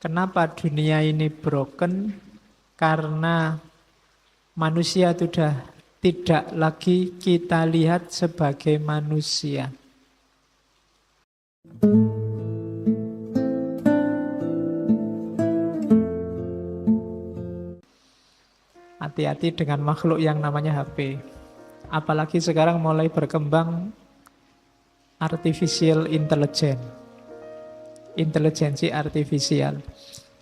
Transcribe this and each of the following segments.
Kenapa dunia ini broken? Karena manusia sudah tidak lagi kita lihat sebagai manusia. Hati-hati dengan makhluk yang namanya HP. Apalagi sekarang mulai berkembang artificial intelligence. Intelijensi artifisial.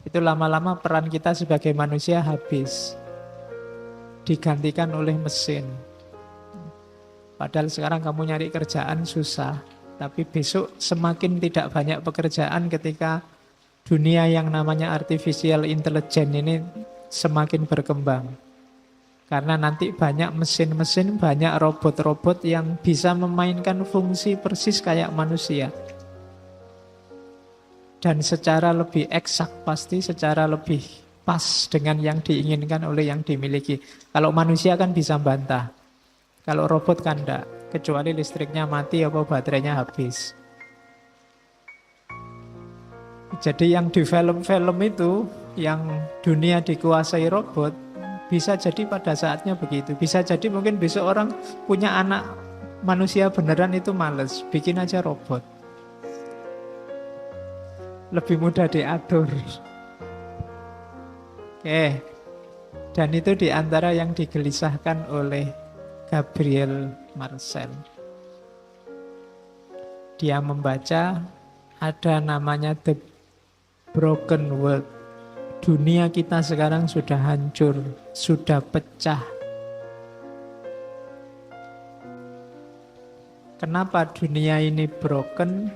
Itu lama-lama peran kita sebagai manusia habis. Digantikan oleh mesin. Padahal sekarang kamu nyari kerjaan susah. Tapi besok semakin tidak banyak pekerjaan ketika dunia yang namanya artificial intelligence ini semakin berkembang. Karena nanti banyak mesin-mesin, banyak robot-robot yang bisa memainkan fungsi persis kayak manusia. Dan secara lebih eksak pasti, secara lebih pas dengan yang diinginkan oleh yang dimiliki. Kalau manusia kan bisa bantah. Kalau robot kan enggak. Kecuali listriknya mati atau baterainya habis. Jadi yang di film-film itu, yang dunia dikuasai robot, bisa jadi pada saatnya begitu. Bisa jadi mungkin besok orang punya anak manusia beneran itu males. Bikin aja robot. Lebih mudah diatur. Oke. Dan itu diantara yang digelisahkan oleh Gabriel Marcel. Dia membaca ada namanya The Broken World. Dunia kita sekarang sudah hancur, sudah pecah. Kenapa dunia ini broken?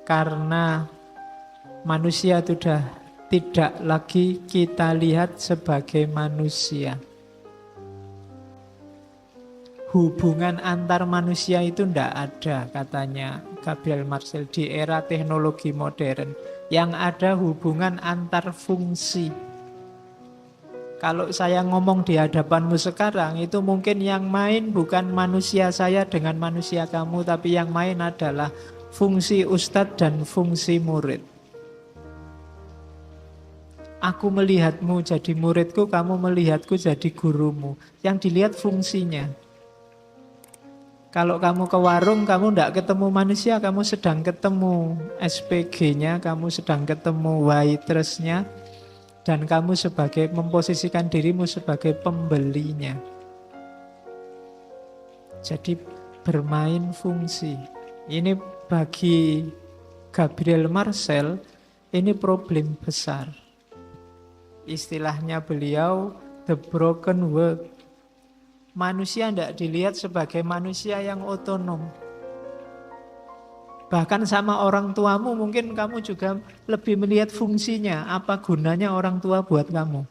Karena manusia sudah tidak lagi kita lihat sebagai manusia. Hubungan antar manusia itu tidak ada, katanya Gabriel Marcel, di era teknologi modern. Yang ada hubungan antar fungsi. Kalau saya ngomong di hadapanmu sekarang, itu mungkin yang main bukan manusia saya dengan manusia kamu, tapi yang main adalah fungsi ustadz dan fungsi murid. Aku melihatmu jadi muridku, kamu melihatku jadi gurumu. Yang dilihat fungsinya. Kalau kamu ke warung, kamu tidak ketemu manusia, kamu sedang ketemu SPG-nya, kamu sedang ketemu waitress-nya, dan kamu sebagai memposisikan dirimu sebagai pembelinya. Jadi bermain fungsi. Ini bagi Gabriel Marcel, ini problem besar. Istilahnya beliau, the broken world. Manusia tidak dilihat sebagai manusia yang otonom. Bahkan sama orang tuamu mungkin kamu juga lebih melihat fungsinya. Apa gunanya orang tua buat kamu?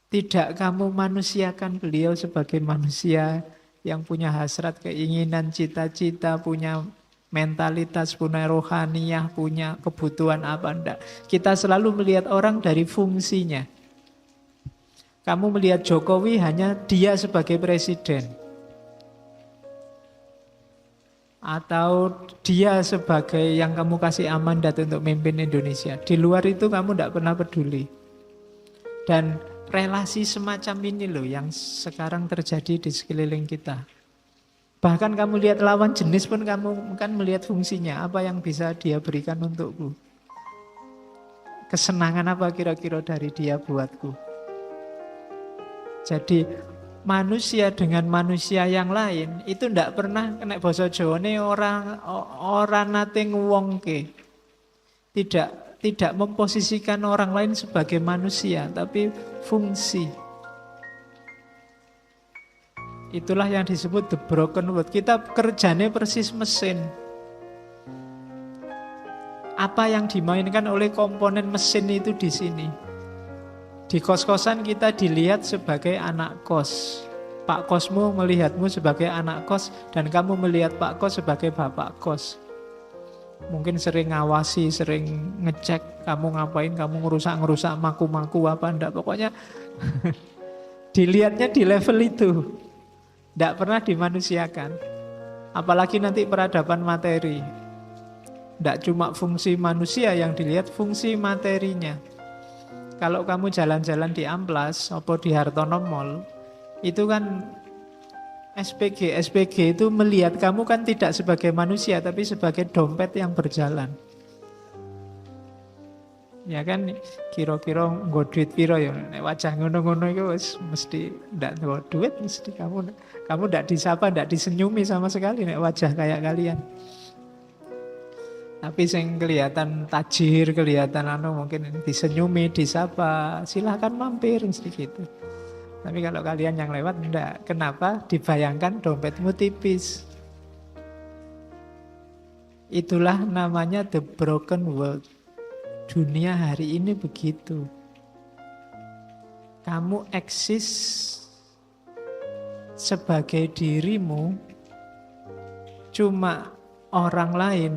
Tidak kamu manusiakan beliau sebagai manusia yang punya hasrat, keinginan, cita-cita, punya mentalitas, punya rohaniyah, punya kebutuhan apa enggak. Kita selalu melihat orang dari fungsinya. Kamu melihat Jokowi hanya dia sebagai presiden. Atau dia sebagai yang kamu kasih amandat untuk memimpin Indonesia. Di luar itu kamu tidak pernah peduli. Dan relasi semacam ini loh yang sekarang terjadi di sekeliling kita. Bahkan kamu lihat lawan jenis pun kamu kan melihat fungsinya. Apa yang bisa dia berikan untukku. Kesenangan apa kira-kira dari dia buatku. Jadi manusia dengan manusia yang lain itu tidak pernah kena basa Jawane orang nate nguwongke. Tidak memposisikan orang lain sebagai manusia, tapi fungsi. Itulah yang disebut the broken world. Kita kerjanya persis mesin. Apa yang dimainkan oleh komponen mesin itu di sini. Di kos-kosan kita dilihat sebagai anak kos. Pak kosmu melihatmu sebagai anak kos dan kamu melihat Pak kos sebagai bapak kos. Mungkin sering ngawasi, sering ngecek kamu ngapain, kamu ngerusak maku-maku apa enggak. Pokoknya dilihatnya di level itu. Tidak pernah dimanusiakan. Apalagi nanti peradaban materi. Tidak cuma fungsi manusia yang dilihat, fungsi materinya. Kalau kamu jalan-jalan di Amplas, atau di Hartono Mall, itu kan SPG itu melihat kamu kan tidak sebagai manusia, tapi sebagai dompet yang berjalan. Ya kan, kira-kira nggo duit piro ya, nek wajah ngono-ngono itu mesti ndak nggo duit, mesti kamu ndak disapa, ndak disenyumi sama sekali nek wajah kayak kalian. Tapi yang kelihatan tajir, kelihatan mungkin disenyumi, disapa, silahkan mampir sedikit. Tapi kalau kalian yang lewat enggak. Kenapa? Dibayangkan dompetmu tipis. Itulah namanya the broken world. Dunia hari ini begitu. Kamu eksis sebagai dirimu, cuma orang lain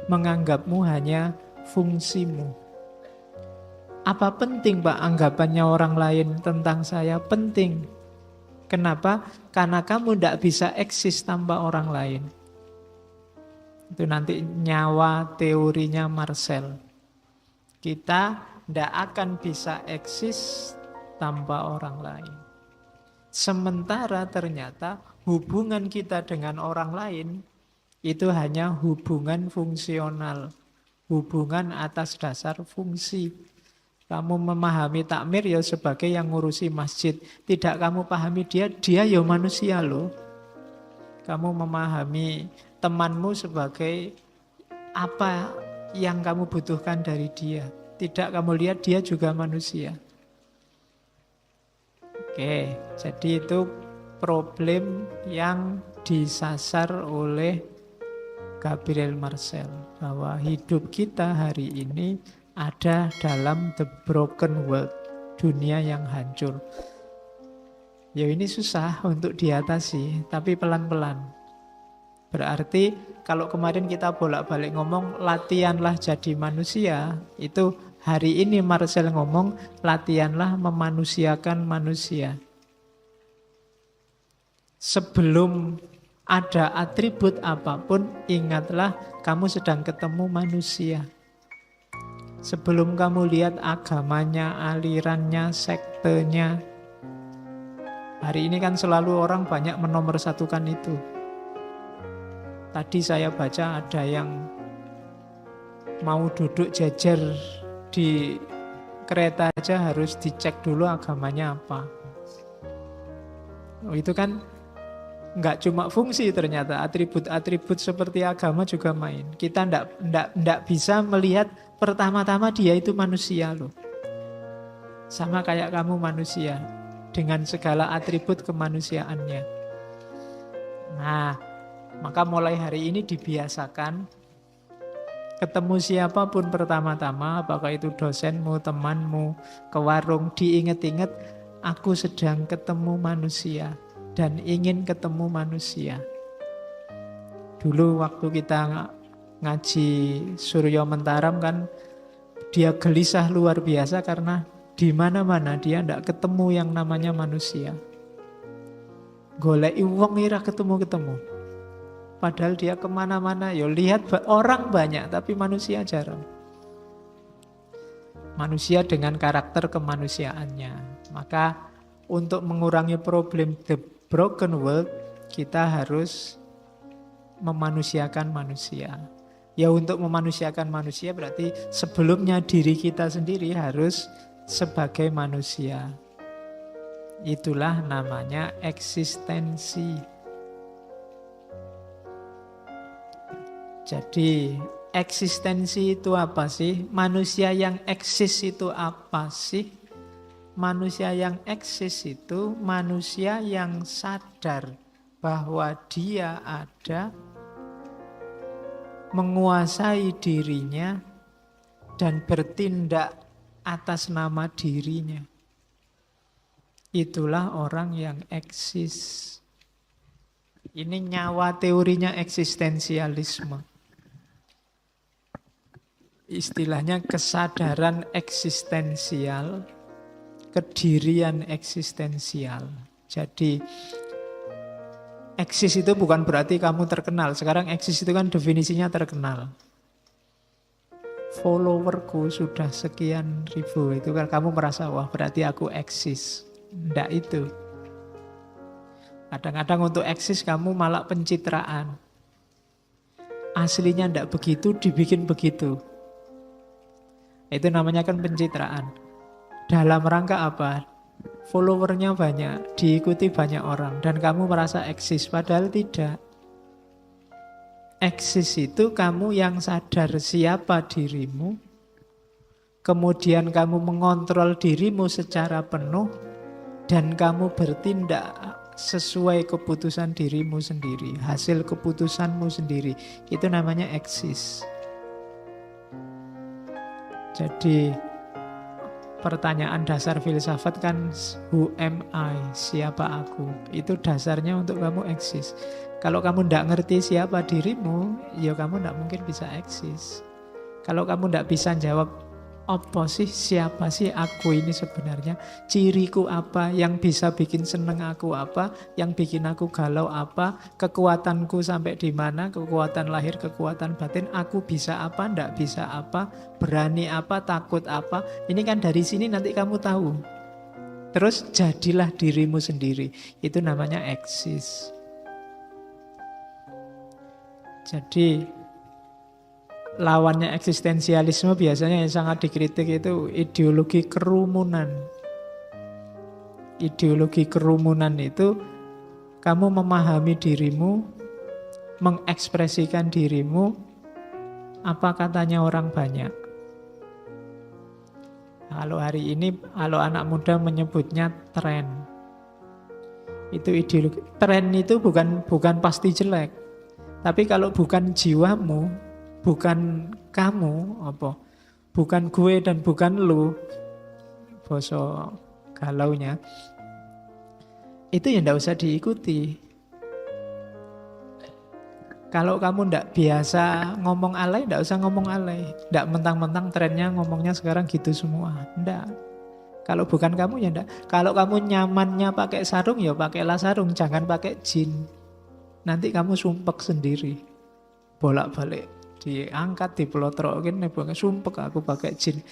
menganggapmu hanya fungsimu. Apa penting Pak anggapannya orang lain tentang saya? Penting. Kenapa? Karena kamu tidak bisa eksis tanpa orang lain. Itu nanti nyawa teorinya Marcel. Kita tidak akan bisa eksis tanpa orang lain. Sementara ternyata hubungan kita dengan orang lain itu hanya hubungan fungsional, hubungan atas dasar fungsi. Kamu memahami takmir ya sebagai yang ngurusi masjid. Tidak kamu pahami dia ya manusia loh. Kamu memahami temanmu sebagai apa yang kamu butuhkan dari dia. Tidak kamu lihat dia juga manusia. Oke, jadi itu problem yang disasar oleh Gabriel Marcel, bahwa hidup kita hari ini ada dalam the broken world, dunia yang hancur. Ya ini susah untuk diatasi, tapi pelan-pelan. Berarti kalau kemarin kita bolak-balik ngomong latihanlah jadi manusia, itu hari ini Marcel ngomong latihanlah memanusiakan manusia. Sebelum ada atribut apapun, ingatlah kamu sedang ketemu manusia. Sebelum kamu lihat agamanya, alirannya, sektenya. Hari ini kan selalu orang banyak menomorsatukan itu. Tadi saya baca ada yang mau duduk jejer di kereta aja harus dicek dulu agamanya apa. Itu kan nggak cuma fungsi, ternyata atribut-atribut seperti agama juga main. Kita nggak bisa melihat pertama-tama dia itu manusia loh. Sama kayak kamu manusia, dengan segala atribut kemanusiaannya. Nah, maka mulai hari ini dibiasakan ketemu siapapun pertama-tama, apakah itu dosenmu, temanmu, ke warung, diinget-inget, aku sedang ketemu manusia. Dan ingin ketemu manusia. Dulu waktu kita ngaji Suryo Mentaram kan, dia gelisah luar biasa karena di mana-mana dia tidak ketemu yang namanya manusia. Goleki wong ora ketemu-ketemu. Padahal dia kemana-mana, ya lihat orang banyak tapi manusia jarang. Manusia dengan karakter kemanusiaannya. Maka untuk mengurangi problem the broken world, kita harus memanusiakan manusia. Ya untuk memanusiakan manusia berarti sebelumnya diri kita sendiri harus sebagai manusia. Itulah namanya eksistensi. Jadi eksistensi itu apa sih? Manusia yang eksis itu apa sih? Manusia yang eksis itu manusia yang sadar bahwa dia ada, menguasai dirinya, dan bertindak atas nama dirinya. Itulah orang yang eksis. Ini nyawa teorinya eksistensialisme. Istilahnya kesadaran eksistensial, kedirian eksistensial. Jadi Eksis itu bukan berarti kamu terkenal. Sekarang eksis itu kan definisinya terkenal. Followerku sudah sekian ribu. Itu kan kamu merasa, wah berarti aku eksis. Tidak itu. Kadang-kadang untuk eksis kamu malah pencitraan. Aslinya tidak begitu, dibikin begitu. Itu namanya kan pencitraan. Dalam rangka apa? Followernya banyak, diikuti banyak orang, dan kamu merasa eksis, padahal tidak. Eksis itu kamu yang sadar siapa dirimu, kemudian kamu mengontrol dirimu secara penuh, dan kamu bertindak sesuai keputusan dirimu sendiri, hasil keputusanmu sendiri. Itu namanya eksis. Jadi pertanyaan dasar filsafat kan, who am I? Siapa aku? Itu dasarnya untuk kamu eksis. Kalau kamu tidak ngerti siapa dirimu, ya kamu tidak mungkin bisa eksis. Kalau kamu tidak bisa jawab, apa sih, siapa sih aku ini sebenarnya? Ciriku apa? Yang bisa bikin seneng aku apa? Yang bikin aku galau apa? Kekuatanku sampai di mana? Kekuatan lahir, kekuatan batin. Aku bisa apa? Tidak bisa apa? Berani apa? Takut apa? Ini kan dari sini nanti kamu tahu. Terus jadilah dirimu sendiri. Itu namanya eksis. Jadi lawannya eksistensialisme biasanya yang sangat dikritik itu ideologi kerumunan. Ideologi kerumunan itu kamu memahami dirimu, mengekspresikan dirimu, apa katanya orang banyak. Kalau hari ini, kalau anak muda menyebutnya tren. Itu ideologi. Tren itu bukan pasti jelek. Tapi kalau bukan jiwamu, bukan kamu, bukan gue dan bukan lu, boso galaunya, itu ya ndak usah diikuti. Kalau kamu ndak biasa ngomong alay, ndak usah ngomong alay. Ndak mentang-mentang trennya ngomongnya sekarang gitu semua, ndak. Kalau bukan kamu ya ndak. Kalau kamu nyamannya pakai sarung, ya pakailah sarung, jangan pakai jin. Nanti kamu sumpek sendiri, bolak-balik. Diangkat, dipelotrokin, sumpek aku pakai jin.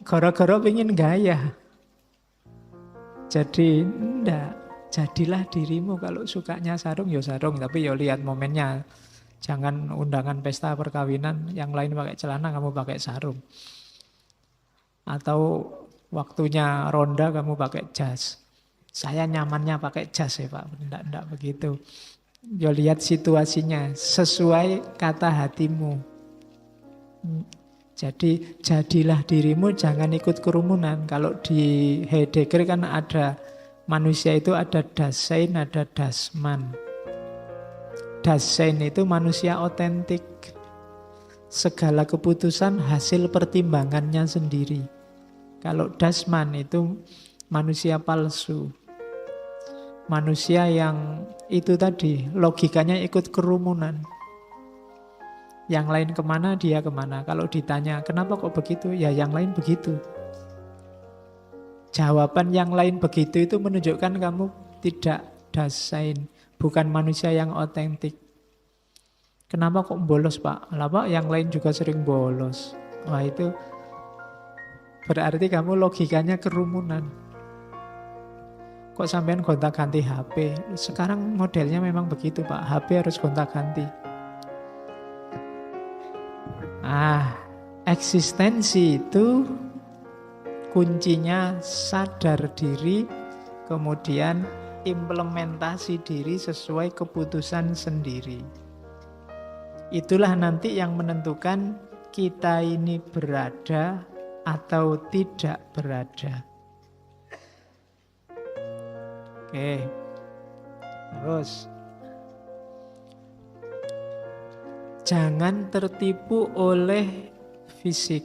Gara-gara pengen gaya. Jadi enggak, jadilah dirimu. Kalau sukanya sarung ya sarung, tapi ya lihat momennya. Jangan undangan pesta perkawinan yang lain pakai celana, kamu pakai sarung. Atau waktunya ronda kamu pakai jas. Saya nyamannya pakai jas ya Pak. Enggak begitu. Ya lihat situasinya, sesuai kata hatimu. Jadi jadilah dirimu, jangan ikut kerumunan. Kalau di Heidegger kan ada manusia itu ada Dasein, ada Dasman. Dasein itu manusia otentik. Segala keputusan hasil pertimbangannya sendiri. Kalau Dasman itu manusia palsu. Manusia yang itu tadi, logikanya ikut kerumunan. Yang lain kemana, dia kemana. Kalau ditanya, kenapa kok begitu? Ya yang lain begitu. Jawaban yang lain begitu itu menunjukkan kamu tidak Dasein, bukan manusia yang otentik. Kenapa kok bolos Pak? Lah Pak, yang lain juga sering bolos. Wah itu berarti kamu logikanya kerumunan. Kok sampean gonta-ganti HP? Sekarang modelnya memang begitu Pak, HP harus gonta-ganti. Eksistensi itu kuncinya sadar diri, kemudian implementasi diri sesuai keputusan sendiri. Itulah nanti yang menentukan kita ini berada atau tidak berada. Oke, terus jangan tertipu oleh fisik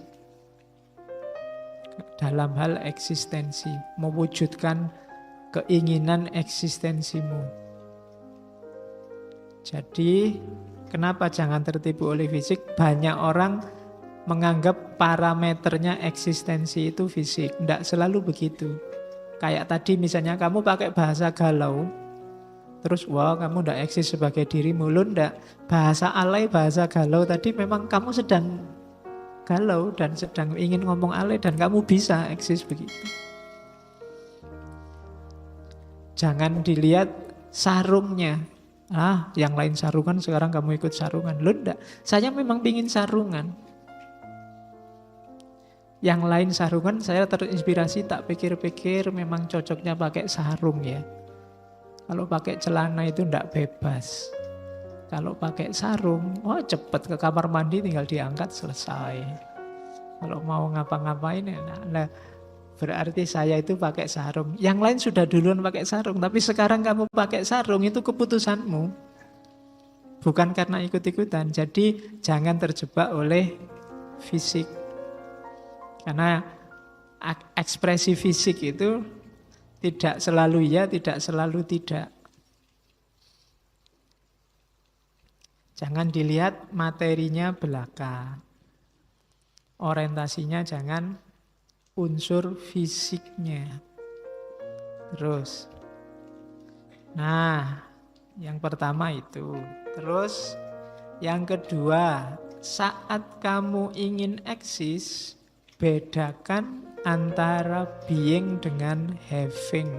dalam hal eksistensi, mewujudkan keinginan eksistensimu. Jadi, kenapa jangan tertipu oleh fisik? Banyak orang menganggap parameternya eksistensi itu fisik. Tidak selalu begitu. Kayak tadi misalnya kamu pakai bahasa galau, Terus, wah kamu tidak eksis sebagai dirimu. Lu ndak. Bahasa alay, bahasa galau tadi memang kamu sedang galau dan sedang ingin ngomong alay dan kamu bisa eksis begitu. Jangan dilihat sarungnya. Yang lain sarungan, sekarang kamu ikut sarungan. Lu ndak. Saya memang pingin sarungan. Yang lain sarungan, saya terinspirasi, tak pikir-pikir memang cocoknya pakai sarung ya. Kalau pakai celana itu ndak bebas. Kalau pakai sarung, cepet ke kamar mandi tinggal diangkat selesai. Kalau mau ngapa-ngapain enak. Nah, berarti saya itu pakai sarung. Yang lain sudah duluan pakai sarung, tapi sekarang kamu pakai sarung itu keputusanmu. Bukan karena ikut-ikutan. Jadi jangan terjebak oleh fisik. Karena ekspresi fisik itu tidak selalu ya, tidak selalu tidak. Jangan dilihat materinya belaka. Orientasinya jangan unsur fisiknya. Terus. Nah, yang pertama itu. Terus yang kedua, saat kamu ingin eksis, bedakan antara being dengan having.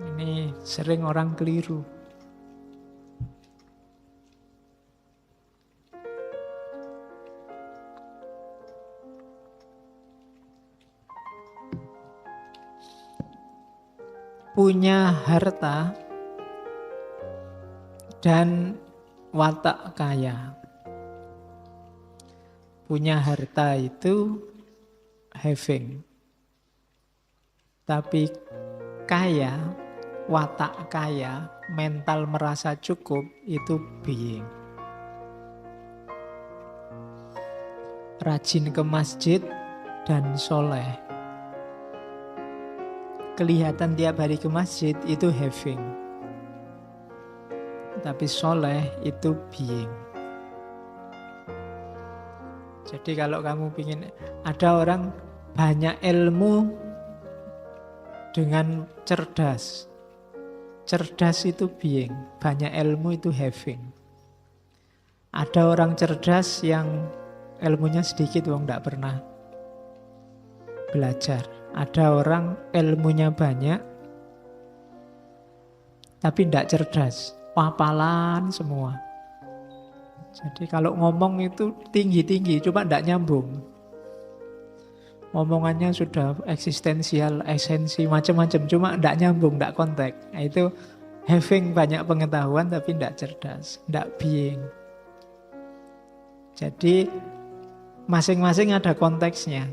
Ini sering orang keliru. Punya harta dan watak kaya. Punya harta itu having. Tapi kaya, watak kaya, mental merasa cukup itu being. Rajin ke masjid dan soleh. Kelihatan tiap hari ke masjid itu having. Tapi soleh itu being. Jadi kalau kamu ingin, ada orang banyak ilmu dengan cerdas. Cerdas itu being, banyak ilmu itu having. Ada orang cerdas yang ilmunya sedikit, wong tidak pernah belajar. Ada orang ilmunya banyak, tapi tidak cerdas, hafalan semua. Jadi kalau ngomong itu tinggi-tinggi, cuma tidak nyambung. Ngomongannya sudah eksistensial, esensi, macam-macam, cuma tidak nyambung, tidak kontak. Nah, itu having banyak pengetahuan tapi tidak cerdas, tidak being. Jadi masing-masing ada konteksnya.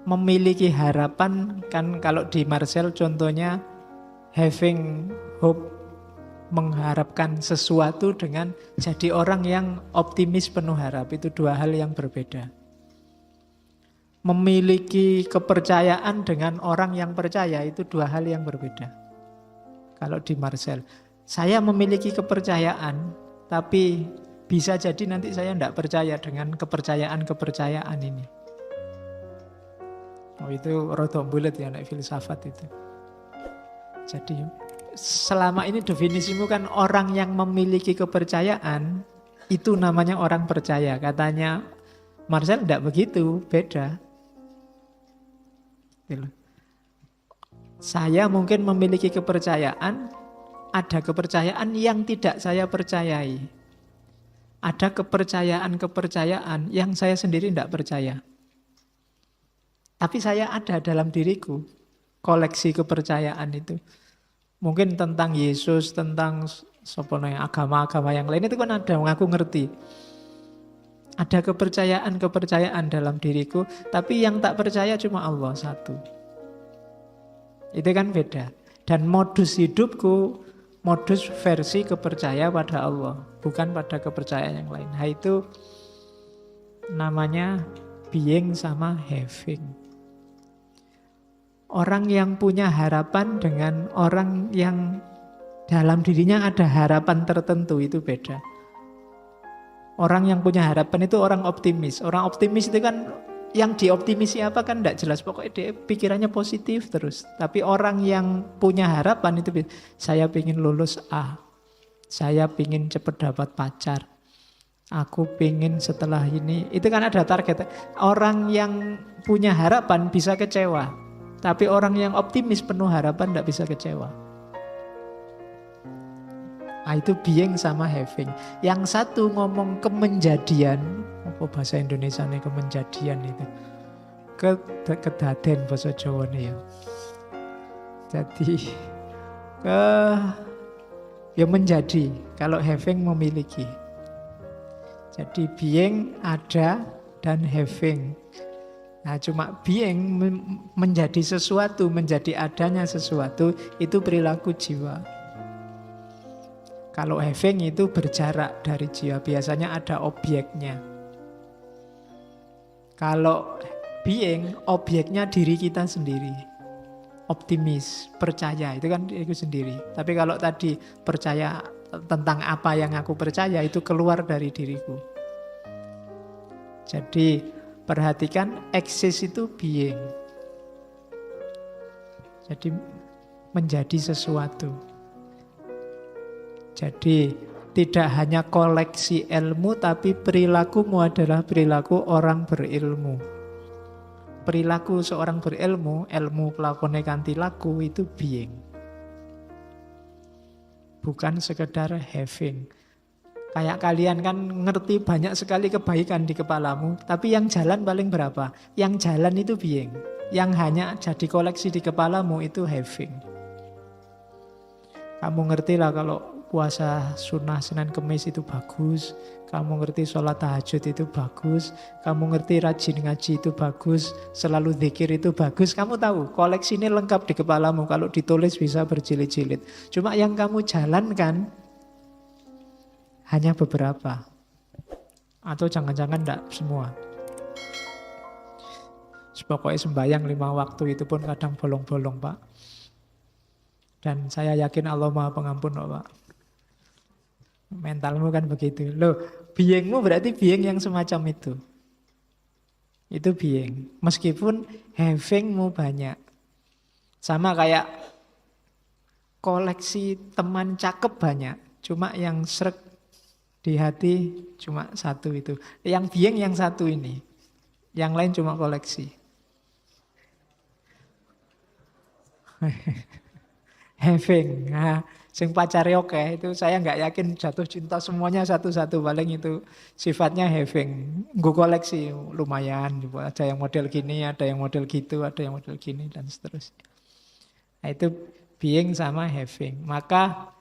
Memiliki harapan, kan kalau di Marcel contohnya having hope, mengharapkan sesuatu dengan jadi orang yang optimis penuh harap. Itu dua hal yang berbeda. Memiliki kepercayaan dengan orang yang percaya itu dua hal yang berbeda. Kalau di Marcel, saya memiliki kepercayaan, tapi bisa jadi nanti saya tidak percaya dengan kepercayaan ini. Oh, itu rodok bulet ya, anak filsafat itu. Jadi selama ini definisimu kan orang yang memiliki kepercayaan itu namanya orang percaya. Katanya Marcel tidak begitu, beda. Saya mungkin memiliki kepercayaan, ada kepercayaan yang tidak saya percayai. Ada kepercayaan-kepercayaan yang saya sendiri tidak percaya. Tapi saya ada dalam diriku koleksi kepercayaan itu. Mungkin tentang Yesus, tentang agama-agama yang lain itu kan ada, aku ngerti. Ada kepercayaan-kepercayaan dalam diriku, tapi yang tak percaya cuma Allah satu. Itu kan beda. Dan modus hidupku, modus versi kepercaya pada Allah, bukan pada kepercayaan yang lain. Nah, itu namanya being sama having. Orang yang punya harapan dengan orang yang dalam dirinya ada harapan tertentu itu beda. Orang yang punya harapan itu orang optimis. Orang optimis itu kan yang dioptimisi apa kan tidak jelas. Pokoknya dia pikirannya positif terus. Tapi orang yang punya harapan itu, saya ingin lulus A, saya ingin cepat dapat pacar, aku ingin setelah ini. Itu kan ada target. Orang yang punya harapan bisa kecewa. Tapi orang yang optimis penuh harapan tidak bisa kecewa. Nah, itu being sama having. Yang satu ngomong kemenjadian, apa bahasa Indonesia nih kemenjadian itu? Kedaden bahasa Jawa nih ya. Jadi ya menjadi. Kalau having memiliki. Jadi being ada dan having. Nah, cuma being menjadi sesuatu, menjadi adanya sesuatu itu perilaku jiwa. Kalau having itu berjarak dari jiwa, biasanya ada objeknya. Kalau being, objeknya diri kita sendiri. Optimis, percaya, itu kan itu sendiri. Tapi kalau tadi percaya tentang apa yang aku percaya, itu keluar dari diriku. Jadi perhatikan, eksis itu being. Jadi menjadi sesuatu. Jadi tidak hanya koleksi ilmu, tapi perilakumu adalah perilaku orang berilmu. Perilaku seorang berilmu, ilmu pelakone kanthi laku itu being. Bukan sekedar having. Kayak kalian kan ngerti banyak sekali kebaikan di kepalamu, tapi yang jalan paling berapa? Yang jalan itu being. Yang hanya jadi koleksi di kepalamu itu having. Kamu ngerti lah kalau puasa sunnah Senin Kemis itu bagus. Kamu ngerti sholat tahajud itu bagus. Kamu ngerti rajin ngaji itu bagus. Selalu zikir itu bagus. Kamu tahu koleksi ini lengkap di kepalamu. Kalau ditulis bisa berjilid-jilid. Cuma yang kamu jalankan hanya beberapa. Atau jangan-jangan enggak semua. Pokoknya sembahyang 5 waktu itu pun kadang bolong-bolong, Pak. Dan saya yakin Allah Maha Pengampun, Pak. Mentalmu kan begitu. Loh, beingmu berarti being yang semacam itu. Itu being. Meskipun havingmu banyak. Sama kayak koleksi teman cakep banyak. Cuma yang srek di hati cuma satu itu. Yang being yang satu ini. Yang lain cuma koleksi. Having. Nah, sing pacare oke itu saya nggak yakin jatuh cinta semuanya satu-satu, paling itu sifatnya having. Gue koleksi lumayan, ada yang model gini, ada yang model gitu, ada yang model gini dan seterusnya. Nah, itu being sama having. Maka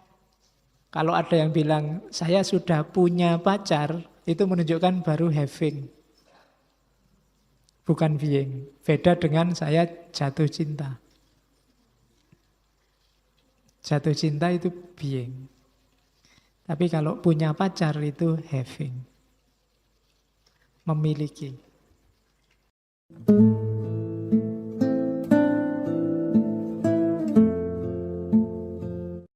kalau ada yang bilang saya sudah punya pacar, itu menunjukkan baru having. Bukan being. Beda dengan saya jatuh cinta. Jatuh cinta itu being. Tapi kalau punya pacar itu having. Memiliki.